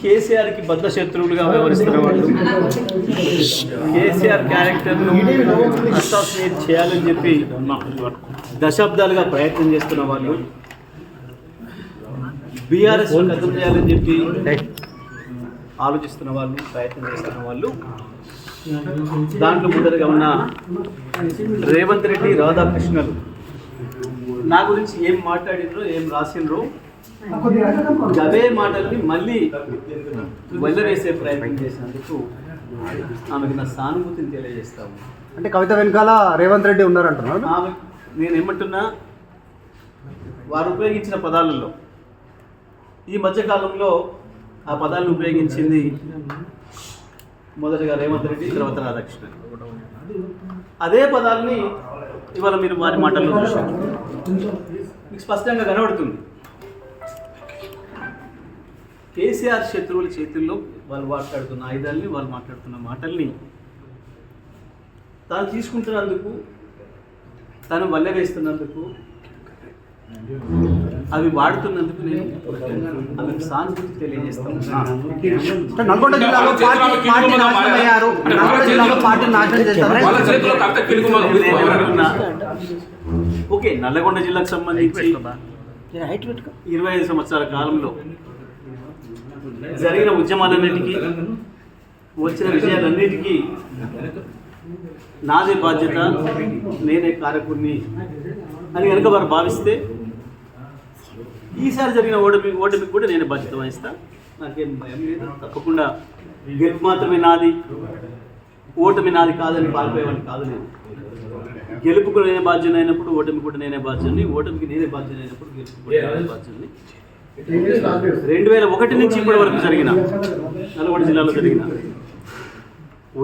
కేసీఆర్కి బద్ద శత్రువులుగా వ్యవహరిస్తున్న వాళ్ళు, కేసీఆర్ క్యారెక్టర్ను అసాసినేట్ చేయాలని చెప్పి దశాబ్దాలుగా ప్రయత్నం చేస్తున్న వాళ్ళు, బీఆర్ఎస్ ఖతం చేయాలని చెప్పి ఆలోచిస్తున్న వాళ్ళు, ప్రయత్నం చేస్తున్న వాళ్ళు, దాంట్లో ముందరగా ఉన్న రేవంత్ రెడ్డి, రాధాకృష్ణలు నా గురించి ఏం మాట్లాడినరో, ఏం రాసినరో అవే మాటల్ని మళ్ళీ వెళ్ళవేసే ప్రయత్నం చేసినందుకు ఆమెకు నా సానుభూతిని తెలియజేస్తాము. అంటే కవిత వెనకాల రేవంత్ రెడ్డి ఉన్నారంటున్నారు. ఆమె నేను ఏమంటున్నా, వారు ఉపయోగించిన పదాలలో ఈ మధ్యకాలంలో ఆ పదాలను ఉపయోగించింది మొదటగా రేవంత్ రెడ్డి, తర్వాత రాధాకృష్ణ. అదే పదాలని ఇవాళ మీరు వారి మాటల్లో చూశారు, మీకు స్పష్టంగా కనబడుతుంది. కేసీఆర్ శత్రువుల చేతుల్లో వాళ్ళు మాట్లాడుతున్న ఆయుధాలని, వాళ్ళు మాట్లాడుతున్న మాటల్ని తాను తీసుకుంటున్నందుకు, తను వల్లవేస్తున్నందుకు, అవి వాడుతున్నందుకు నేను ఆమెకు సానుభూతి తెలియజేస్తాను. నల్గొండ జిల్లాలో పార్టీ నాశనం అయ్యారు. నల్గొండ జిల్లాలో పార్టీ నాశనం చేశారు. ఓకే, నల్లగొండ జిల్లాకు సంబంధించి 25 సంవత్సరాల కాలంలో జరిగిన ఉద్యమాలన్నిటికీ, వచ్చిన విజయాలన్నిటికీ నాదే బాధ్యత, నేనే కారకుడిని అని కనుక వారు భావిస్తే ఈసారి జరిగిన ఓటమికి కూడా నేనే బాధ్యత వహిస్తా. నాకేం భయం లేదు. తప్పకుండా గెలుపు మాత్రమే నాది, ఓటమి నాది కాదని పారిపోయేవాడిని కాదు నేను. గెలుపుకు నేనే బాధ్యత అయినప్పుడు ఓటమి కూడా నేనే బాధ్యతని, ఓటమికి నేనే బాధ్యత అయినప్పుడు గెలుపు కూడా నేనే బాధ్యతని. 2001 నుంచి ఇప్పటి వరకు జరిగిన నల్గొండ జిల్లాలో జరిగిన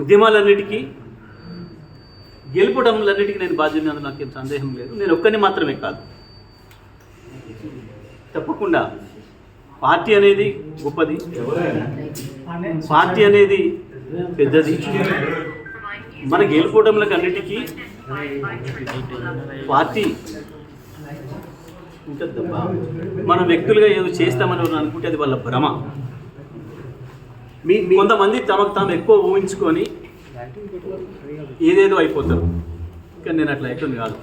ఉద్యమాలన్నిటికీ, గెలుపడంలన్నిటికీ నేను బాధ్యత, నాకేం సందేహం లేదు. నేను ఒక్కరిని మాత్రమే కాదు, తప్పకుండా పార్టీ అనేది గొప్పది, పార్టీ అనేది పెద్దది. మన గెలుపోవడంలకు అన్నిటికీ పార్టీ ఉంటుందబ్బా. మన వ్యక్తులుగా ఏదో చేస్తామని అనుకుంటే అది వాళ్ళ భ్రమ. కొంతమంది తమకు తాము ఎక్కువ ఊహించుకొని ఏదేదో అయిపోతారు. కానీ నేను అట్లా అయిపోయింది కాదు.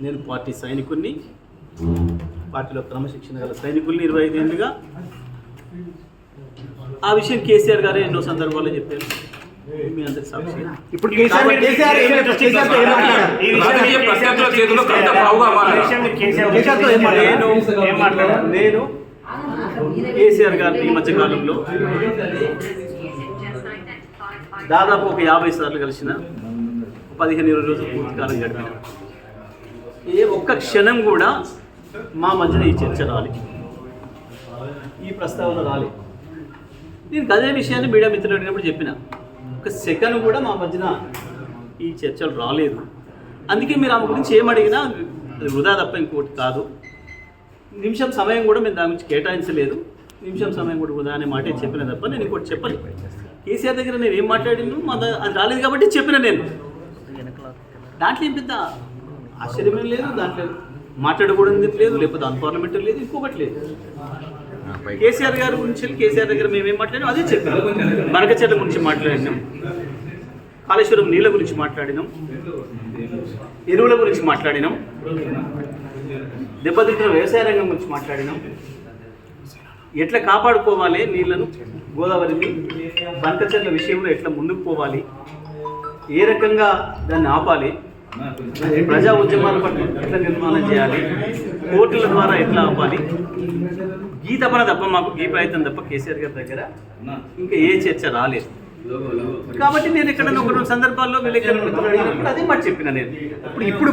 నేను పార్టీ సైనికుడిని, పార్టీలో క్రమశిక్షణ గల సైనికుల్ని 25 ఏళ్ళుగా. ఆ విషయం కేసీఆర్ గారే ఎన్నో సందర్భాల్లో చెప్పారు, మీ అందరికి సాక్షి. ఇప్పుడు నేను కేసీఆర్ గారిని ఈ మధ్యకాలంలో దాదాపు ఒక 50 సార్లు కలిసిన, 15-20 రోజులు పూర్తి కాలం గడిపిన. ఏ ఒక్క క్షణం కూడా మా మధ్యన ఈ చర్చ రాలి, ఈ ప్రస్తావన రాలి. నేను అదే విషయాన్ని మీడియా మిత్రులు అడిగినప్పుడు చెప్పిన, ఒక సెకండ్ కూడా మా మధ్యన ఈ చర్చలు రాలేదు. అందుకే మీరు ఆమె గురించి ఏమడిగినా వృధా తప్ప ఇంకోటి కాదు. నిమిషం సమయం కూడా మేము దాని గురించి కేటాయించలేదు. నిమిషం సమయం కూడా వృధా అనే మాట చెప్పిన తప్ప నేను ఇంకోటి చెప్పలేదు. కేసీఆర్ దగ్గర నేను ఏం మాట్లాడిను అది రాలేదు కాబట్టి చెప్పిన. నేను దాంట్లో ఏం పెద్ద ఆశ్చర్యమేం లేదు, దాంట్లో మాట్లాడకూడదు లేదు, లేకపోతే అన్పార్లమెంటరీ లేదు, ఇంకొకటి లేదు. కేసీఆర్ గారి గురించి, కేసీఆర్ దగ్గర మేమేం మాట్లాడినాం అదే చెప్పాం. బనకచెర్ల గురించి మాట్లాడినాం, కాళేశ్వరం నీళ్ళ గురించి మాట్లాడినాం, ఎరువుల గురించి మాట్లాడినాం, దెబ్బతింటున్న వ్యవసాయ రంగం గురించి మాట్లాడినాం, ఎట్లా కాపాడుకోవాలి నీళ్లను, గోదావరిని, బనకచెర్ల విషయంలో ఎట్లా ముందుకు పోవాలి, ఏ రకంగా దాన్ని ఆపాలి, ప్రజా ఉద్యమాల పట్ల ఎట్లా నిర్మాణం చేయాలి, కోర్టుల ద్వారా ఎట్లా ఆపాలి, ఈ తపన తప్ప మాకు ఈ ప్రయత్నం తప్ప కేసీఆర్ గారి దగ్గర ఇంకా ఏ చర్చ రాలేదు. కాబట్టి నేను ఇక్కడ ఒక 2 సందర్భాల్లో అడిగినప్పుడు అదే మాట చెప్పిన. నేను ఇప్పుడు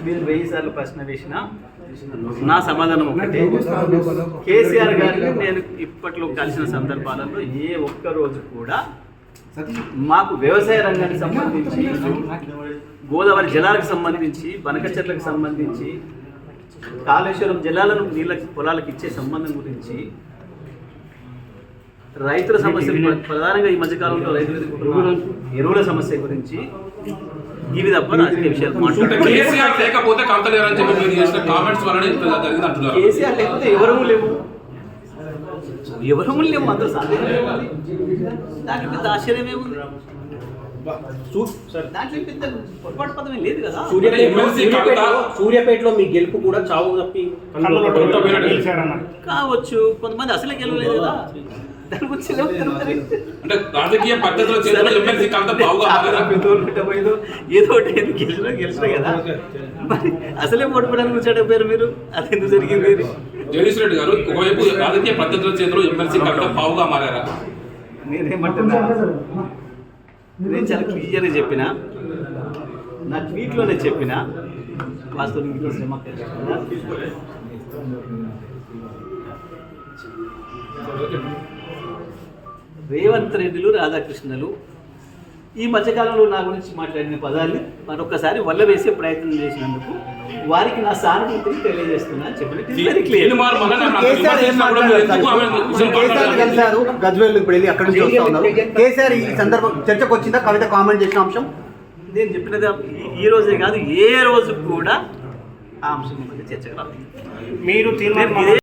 మీరు 1000 సార్లు ప్రశ్న వేసినా నా సమాధానం ఒకటే. కేసీఆర్ గారిని నేను ఇప్పట్లో కలిసిన సందర్భాలలో ఏ ఒక్క రోజు కూడా మాకు వ్యవసాయ రంగానికి సంబంధించి, గోదావరి జలాలకు సంబంధించి, బనకచెర్లకు సంబంధించి, కాళేశ్వరం జలాలను నీళ్ళకి పొలాలకు ఇచ్చే సంబంధం గురించి, రైతుల సమస్యలు, ప్రధానంగా ఈ మధ్యకాలంలో రైతుల ఎరువుల సమస్య గురించి ఇవి తప్ప రాజకీయ విషయాలు అంటే మాట్లాడారు. కేసీఆర్ లేకపోతే కవిత లేరు అని చెప్పి మీరు చేసిన కామెంట్స్ వలన ఇంత జరిగింది అంటున్నారు. కేసీఆర్ లేకపోతే ఎవరూ లేవు, ఎవరూ లేవు, అందరూ సందేహం లేవు. దాంట్లో పెద్ద ఆశ్చర్యం ఏముంది? దాంట్లో పెద్ద పొరపాటు పదమే లేదు కదా. సూర్యాపేటలో మీ గెలుపు కూడా చావు తప్పి కావచ్చు, కొంతమంది అసలే గెలవలేదు కదా, దాని గురించి అంటే రాజకీయ పద్ధతిలో చేసిన ఎమ్మెల్సీ కవిత బావుగా ఏదో ఒకటి గెలిచిన కదా, మరి అసలే ఓడిపోవడానికి వచ్చాడు పేరు మీరు, అది ఎందుకు జరిగింది? జగదీష్ రెడ్డి గారు ఒకవైపు రాజకీయ పద్ధతిలో చేతిలో ఎమ్మెల్సీ కవిత బావుగా మారారా? నేనేమంటున్నా, నేను చాలా క్లియర్గా చెప్పిన, నా ట్వీట్లోనే చెప్పిన, వాస్తవం ఇంట్లో శ్రమ రేవంత్ రెడ్డిలు రాధాకృష్ణలు ఈ మధ్యకాలంలో నా గురించి మాట్లాడిన పదాన్ని మరొకసారి వల్ల వేసే ప్రయత్నం చేసినందుకు వారికి నా సానుభూతిని తెలియజేస్తున్నా అని చెప్పిన కేసీఆర్ కలిశారు గజ్వేల్, ఇప్పుడు వెళ్ళి అక్కడి నుంచి వస్తా ఉన్నారు. కేసీఆర్ ఈ సందర్భం చర్చకు వచ్చిందా కవిత కామెంట్ చేసిన అంశం? నేను చెప్పినది ఈ రోజే కాదు, ఏ రోజు కూడా ఆ అంశం మీద చర్చకు రాలేదు. మీరు తీర్మానం